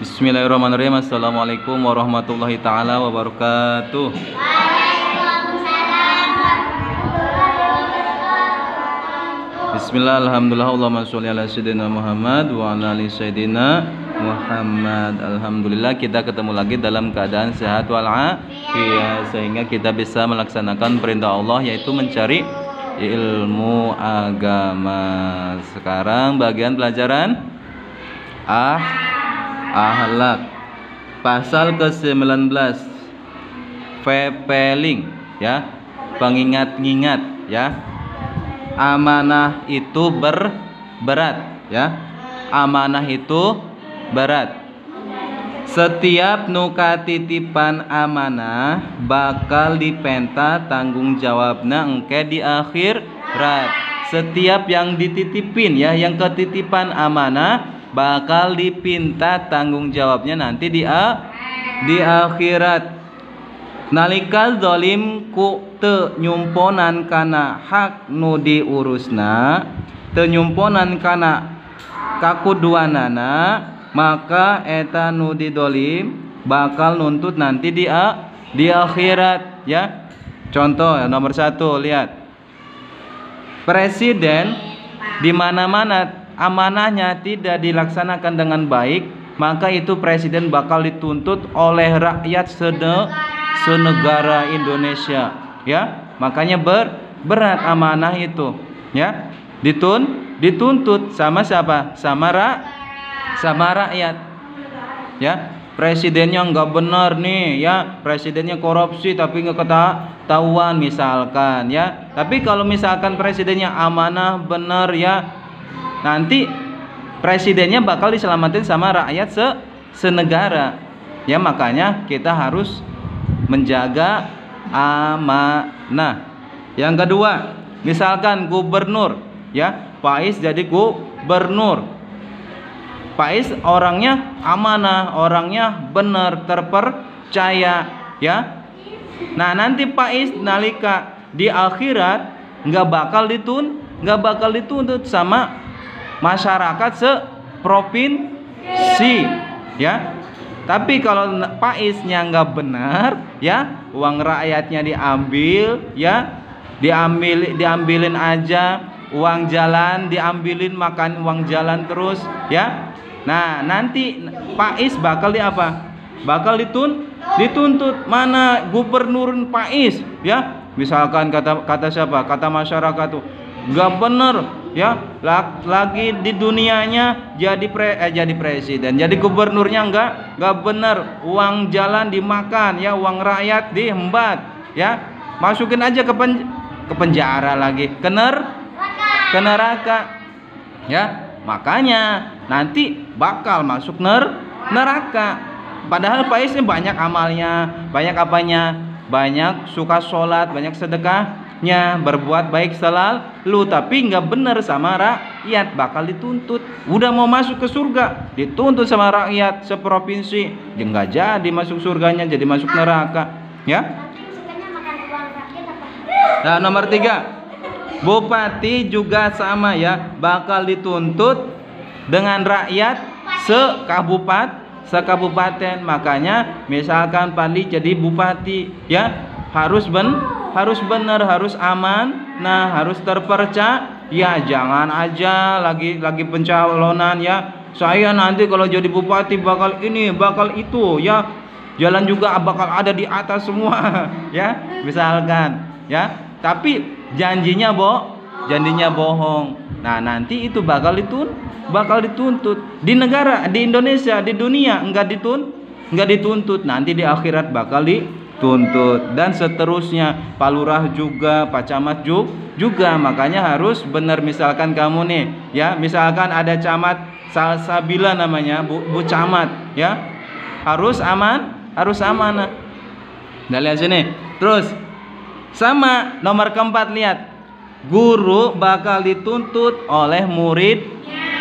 Bismillahirrahmanirrahim. Assalamualaikum warahmatullahi taala wabarakatuh. Bismillah, alhamdulillah, Allahumma sholli ala sayyidina Muhammad wa ala ali sayyidina Muhammad. Alhamdulillah kita ketemu lagi dalam keadaan sehat walafiat sehingga kita bisa melaksanakan perintah Allah yaitu mencari ilmu agama. Sekarang bagian pelajaran akhlak pasal ke-19 Vepeling ya, pengingat-ingat ya. Amanah itu berat ya. Amanah itu berat. Setiap nuka titipan amanah bakal dipenta tanggung jawabna engke di akhirat. Setiap yang dititipin ya, yang ketitipan amanah bakal dipinta tanggung jawabnya nanti di akhirat. Nalika zalim ku teu nyumponan kana hak nu diurusna, teu nyumponan kana kakuduanana, maka eta nu didolim bakal nuntut nanti di akhirat ya. Contoh nomor 1, lihat. Presiden di mana-mana amanahnya tidak dilaksanakan dengan baik, maka itu presiden bakal dituntut oleh rakyat senegara Indonesia ya. Makanya berat amanah itu ya. Dituntut sama siapa? Sama rakyat ya. Presidennya nggak benar nih ya, presidennya korupsi tapi nggak ketahuan misalkan ya. Tapi kalau misalkan presidennya amanah benar ya, nanti presidennya bakal diselamatin sama rakyat senegara ya. Makanya kita harus menjaga amanah. Yang kedua, misalkan gubernur ya, Faiz jadi gubernur. Faiz orangnya amanah, orangnya benar, terpercaya ya. Nah nanti Faiz nalika di akhirat nggak bakal dituntut sama masyarakat seprovinsi ya. Tapi kalau Faiznya nggak benar ya, uang rakyatnya diambil ya, diambilin aja, uang jalan diambilin, makan uang jalan terus ya. Nah nanti Faiz bakal bakal dituntut. Mana gubernur Faiz ya, misalkan kata siapa, kata masyarakat tuh nggak bener ya, lagi di dunianya jadi presiden, jadi gubernurnya nggak bener, uang jalan dimakan ya, uang rakyat dihembat ya, masukin aja ke penjara lagi, ke neraka ya. Makanya nanti bakal masuk neraka. Padahal Faiz ini banyak amalnya, banyak apanya, banyak suka sholat, banyak sedekahnya, berbuat baik selalu, tapi nggak bener sama rakyat, bakal dituntut. Udah mau masuk ke surga dituntut sama rakyat seprovinsi, dia nggak jadi masuk surganya, jadi masuk neraka ya. Nah nomor 3, bupati juga sama ya, bakal dituntut dengan rakyat sekabupaten. Makanya misalkan Padli jadi bupati ya, harus benar, harus aman, nah harus terpercaya ya. Jangan aja lagi pencalonan ya, saya nanti kalau jadi bupati bakal ini bakal itu ya, jalan juga bakal ada di atas semua ya misalkan ya. Tapi janjinya bohong. Nah nanti itu bakal dituntut di negara, di Indonesia, di dunia enggak dituntut, nanti di akhirat bakal dituntut, dan seterusnya. Pak Lurah juga, Pak Camat juga. Makanya harus benar. Misalkan kamu nih ya, misalkan ada camat Salsabila namanya, Bu Camat ya, harus amanah. Nah lihat sini. Terus sama nomor 4, lihat. Guru bakal dituntut oleh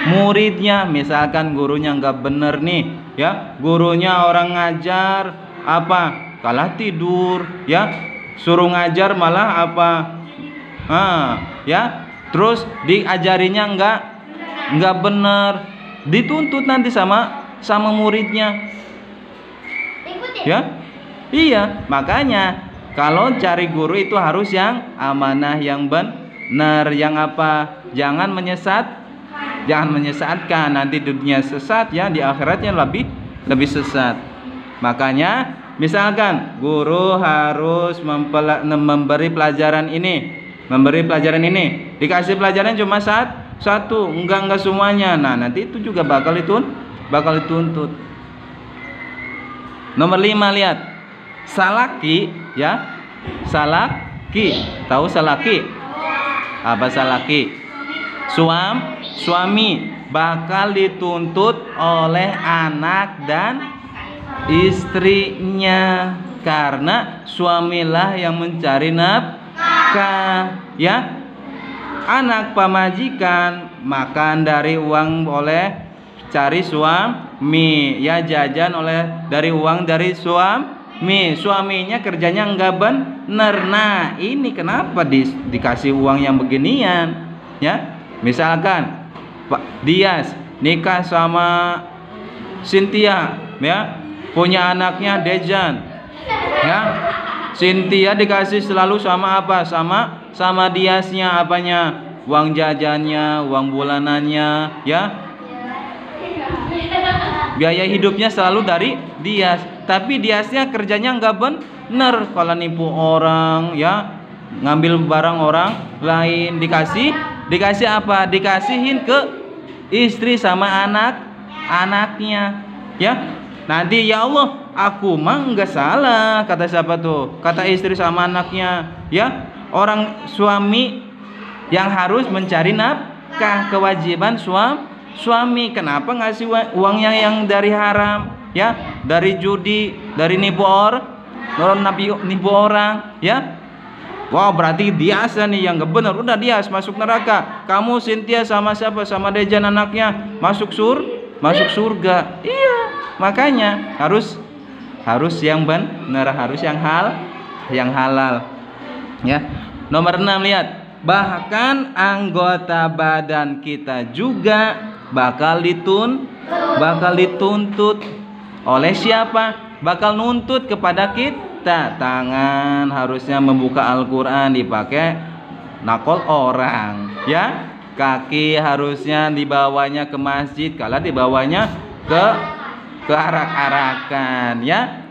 muridnya. Misalkan gurunya nggak bener nih ya, gurunya orang ngajar kalah tidur ya, suruh ngajar malah ya, terus diajarinya nggak bener dituntut nanti sama muridnya. Ya, iya. Makanya kalau cari guru itu harus yang amanah, yang benar, yang apa? Jangan menyesatkan. Nanti dunia sesat ya, di akhiratnya lebih sesat. Makanya misalkan guru harus memberi pelajaran ini, dikasih pelajaran cuma satu, enggak semuanya. Nah, nanti itu juga bakal dituntut. Nomor 5, lihat salaki ya. Salaki, tahu salaki? Apa salaki? Suami bakal dituntut oleh anak dan istrinya, karena suamilah yang mencari nafkah ya. Anak pamajikan makan dari uang boleh cari suami ya, jajan dari uang dari suaminya kerjanya enggak bener. Nah, ini kenapa dikasih uang yang beginian ya. Misalkan Pak Dias nikah sama Cynthia ya, punya anaknya Dejan ya. Cynthia dikasih selalu sama apa? Sama Diasnya apanya? Uang jajannya, uang bulanannya ya. Biaya hidupnya selalu dari Dias, tapi Diasnya kerjanya nggak bener. Kalau nipu orang ya, ngambil barang orang lain, dikasih apa? Dikasihin ke istri sama anaknya ya. Nanti ya Allah, aku mah nggak salah, kata siapa tuh? Kata istri sama anaknya ya. Orang suami yang harus mencari nafkah, kewajiban suami. Kenapa ngasih uangnya yang dari haram ya, dari judi, dari nipu orang ya. Wow, berarti Dias nih yang gak bener. Udah, Dias masuk neraka. Kamu Cynthia sama siapa? Sama Dejan anaknya masuk surga. Iya, makanya harus yang benar, harus yang halal ya. Nomor 6, lihat, bahkan anggota badan kita juga bakal dituntut oleh siapa? Bakal nuntut kepada kita. Tangan harusnya membuka Al-Quran, dipakai nakol orang ya. Kaki harusnya dibawanya ke masjid, kalau dibawanya ke arak-arakan ya.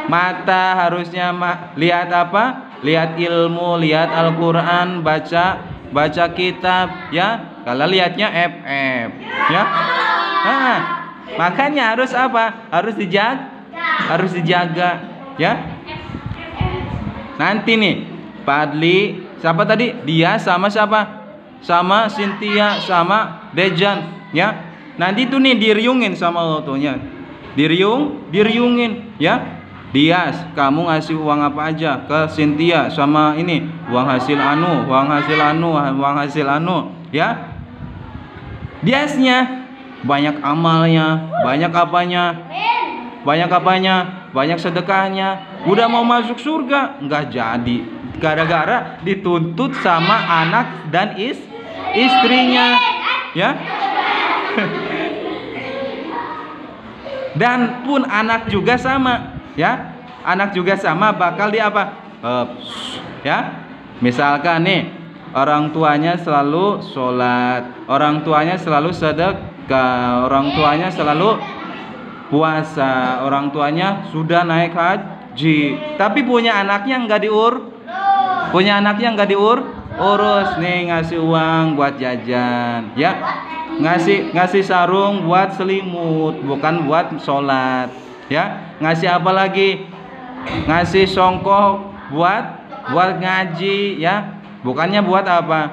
Mata harusnya lihat apa? Lihat ilmu, lihat Al-Quran, baca kitab ya. Kalau lihatnya FF ya. Nah, makanya harus apa? Harus dijaga ya. Nanti nih Padli, siapa tadi? Dia sama siapa? Sama Cynthia, sama Dejan ya. Nanti itu nih diriungin sama autonya, diriungin ya. Dias, kamu ngasih uang apa aja ke Cynthia sama ini? Uang hasil anu ya. Diasnya banyak amalnya, banyak apanya, banyak sedekahnya, udah mau masuk surga nggak jadi, gara-gara dituntut sama anak dan istrinya ya. Dan pun anak juga sama ya, anak juga sama bakal di apa ya. Misalkan nih orang tuanya selalu sholat, orang tuanya selalu sedekah, orang tuanya selalu puasa, orang tuanya sudah naik haji, tapi punya anaknya nggak diurus nih, ngasih uang buat jajan ya, ngasih sarung buat selimut, bukan buat sholat ya. Ngasih apa lagi? Ngasih songkok buat ngaji ya, bukannya buat apa?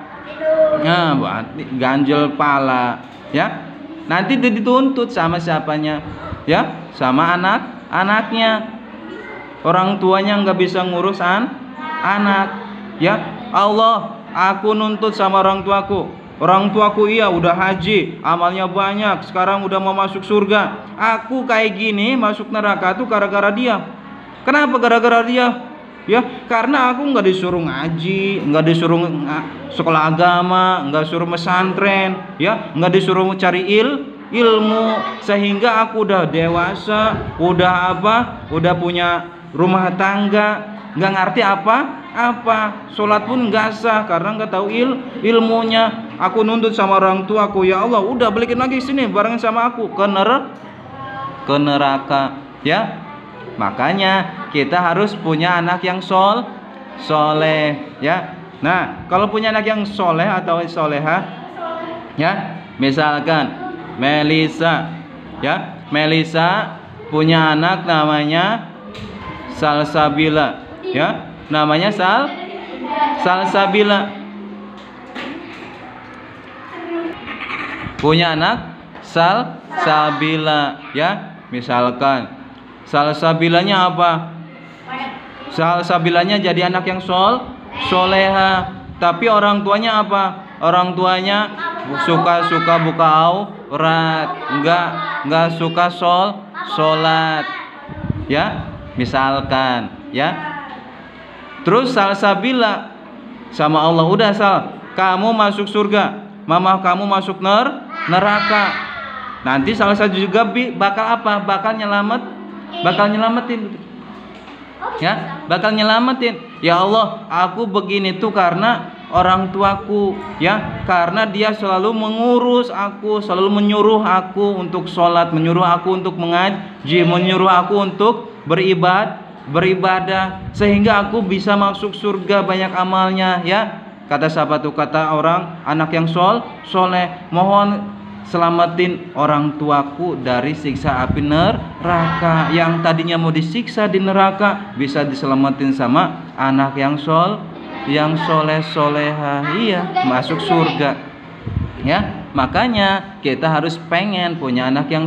Nah, buat ganjel pala ya. Nanti dituntut sama siapanya ya? Sama anaknya. Orang tuanya nggak bisa ngurus anak ya. Allah, aku nuntut sama orang tuaku. Orang tuaku iya udah haji, amalnya banyak, sekarang udah mau masuk surga. Aku kayak gini masuk neraka tuh gara-gara dia. Kenapa gara-gara dia? Ya, karena aku nggak disuruh ngaji, nggak disuruh sekolah agama, nggak disuruh pesantren, ya, nggak disuruh cari ilmu, sehingga aku udah dewasa, udah udah punya rumah tangga, nggak ngerti apa, sholat pun nggak sah karena nggak tahu ilmunya. Aku nuntut sama orang tua aku, ya Allah, udah balikin lagi sini barengan sama aku ke neraka, ya. Makanya kita harus punya anak yang soleh, ya. Nah, kalau punya anak yang soleh atau soleha, ya, misalkan Melisa, ya, Melisa punya anak namanya Salsabila, ya, namanya Salsabila. Punya anak Salsabila, ya, misalkan Salsabilanya apa? Salsabilanya jadi anak yang soleha, tapi orang tuanya apa? Orang tuanya suka buka aurat, enggak suka sholat, ya, misalkan, ya. Terus Salsabila sama Allah, udah Sal, kamu masuk surga, mama kamu masuk neraka. Nanti salah satu juga bakal apa? Bakal nyelamatin. Ya, bakal nyelamatin. Ya Allah, aku begini tuh karena orang tuaku, ya, karena dia selalu mengurus aku, selalu menyuruh aku untuk sholat, menyuruh aku untuk mengaji, menyuruh aku untuk beribadah, sehingga aku bisa masuk surga banyak amalnya, ya. Kata siapa tuh? Kata orang anak yang soleh, mohon selamatin orang tuaku dari siksa api neraka. Yang tadinya mau disiksa di neraka bisa diselamatin sama anak yang soleh-soleha, iya, masuk surga, ya. Makanya kita harus pengen punya anak yang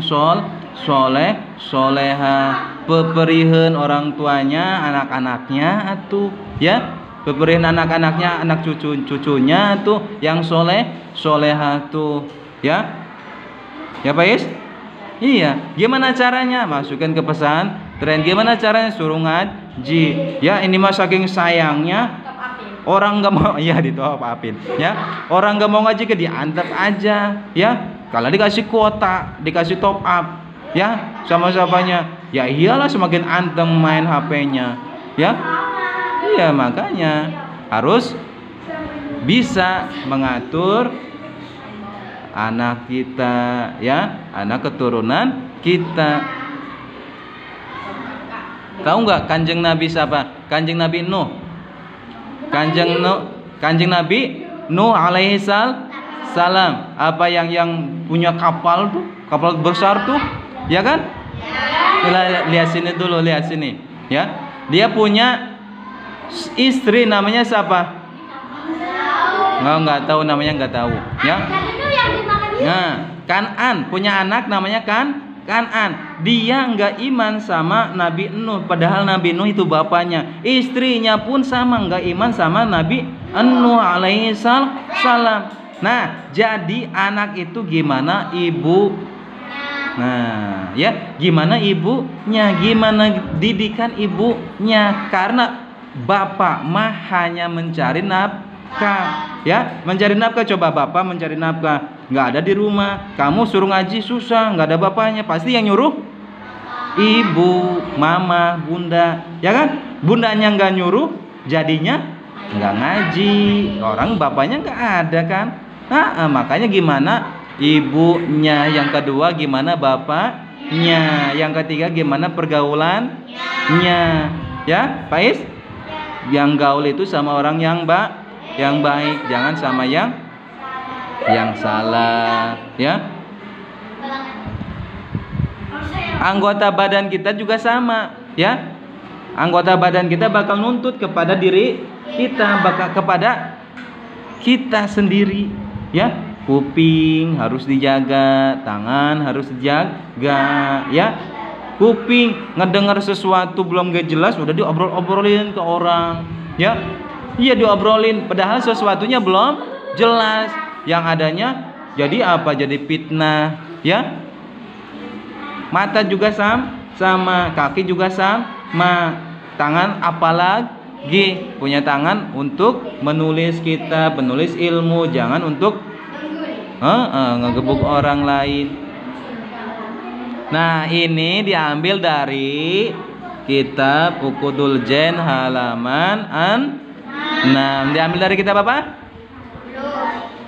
soleh-soleha, peperihan orang tuanya, anak-anaknya atuh, ya, peperihan anak-anaknya, anak cucunya tuh yang soleha tuh, ya. Ya Pak Is? Iya. Gimana caranya? Masukkan ke pesantren. Gimana caranya? Suruh ngaji. Ya, ini mah saking sayangnya orang nggak mau, ya, ditop apin, ya. Orang nggak mau ngaji ke diantep aja, ya. Kalau dikasih kuota, dikasih top up, ya, sama-samanya, ya iyalah semakin antem main HP-nya, ya. Iya, makanya harus bisa mengatur anak kita, ya, anak keturunan kita. Tahu nggak Kanjeng Nabi siapa? Kanjeng Nabi Nuh. Kanjeng Nabi Nuh alaihi salam. Apa yang punya kapal tuh, kapal besar tuh, ya kan? Lihat sini dulu, lihat sini, ya. Dia punya istri namanya siapa? Nggak tahu namanya, nggak tahu, ya. Nah, Kan'an punya anak namanya Kan'an. Dia nggak iman sama Nabi Nuh, padahal Nabi Nuh itu bapaknya. Istrinya pun sama, nggak iman sama Nabi Nuh alaihi salam. Nah, jadi anak itu gimana ibu? Nah, ya, gimana ibunya, gimana didikan ibunya? Karena bapak mah hanya mencari nafkah, ya, mencari nafkah. Coba bapak mencari nafkah, nggak ada di rumah, kamu suruh ngaji susah, nggak ada bapaknya, pasti yang nyuruh ibu, mama, bunda, ya kan? Bundanya nggak nyuruh, jadinya nggak ngaji, orang bapaknya nggak ada kan? Nah, makanya gimana ibunya, yang kedua gimana bapaknya, yang ketiga gimana pergaulannya, ya Pak Is? Yang gaul itu sama orang yang baik, jangan sama yang salah, ya. Anggota badan kita juga sama, ya. Anggota badan kita bakal nuntut kepada diri kita, bakal kepada kita sendiri, ya. Kuping harus dijaga, tangan harus dijaga, ya. Kuping ngedengar sesuatu belum gak jelas udah diobrolin ke orang, ya. Iya, diobrolin padahal sesuatunya belum jelas. Yang adanya jadi apa? Jadi fitnah, ya. Mata juga sama, kaki juga sama, tangan apalagi, punya tangan untuk menulis kitab, menulis ilmu, jangan untuk ngegebuk orang lain, Nah, ini diambil dari kitab Uqudul Jen halaman 6. Diambil dari kitab apa?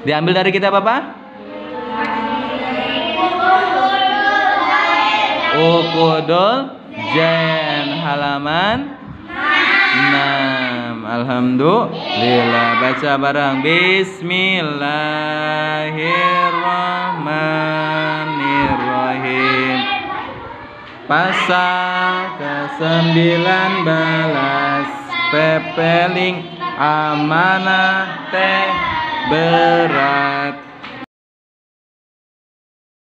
Diambil dari kitab apa? Uqudul Jen halaman 6. Alhamdulillah. Baca bareng. Bismillahirrahmanirrahim. Pasal ke-19 pepeling amanah teh berat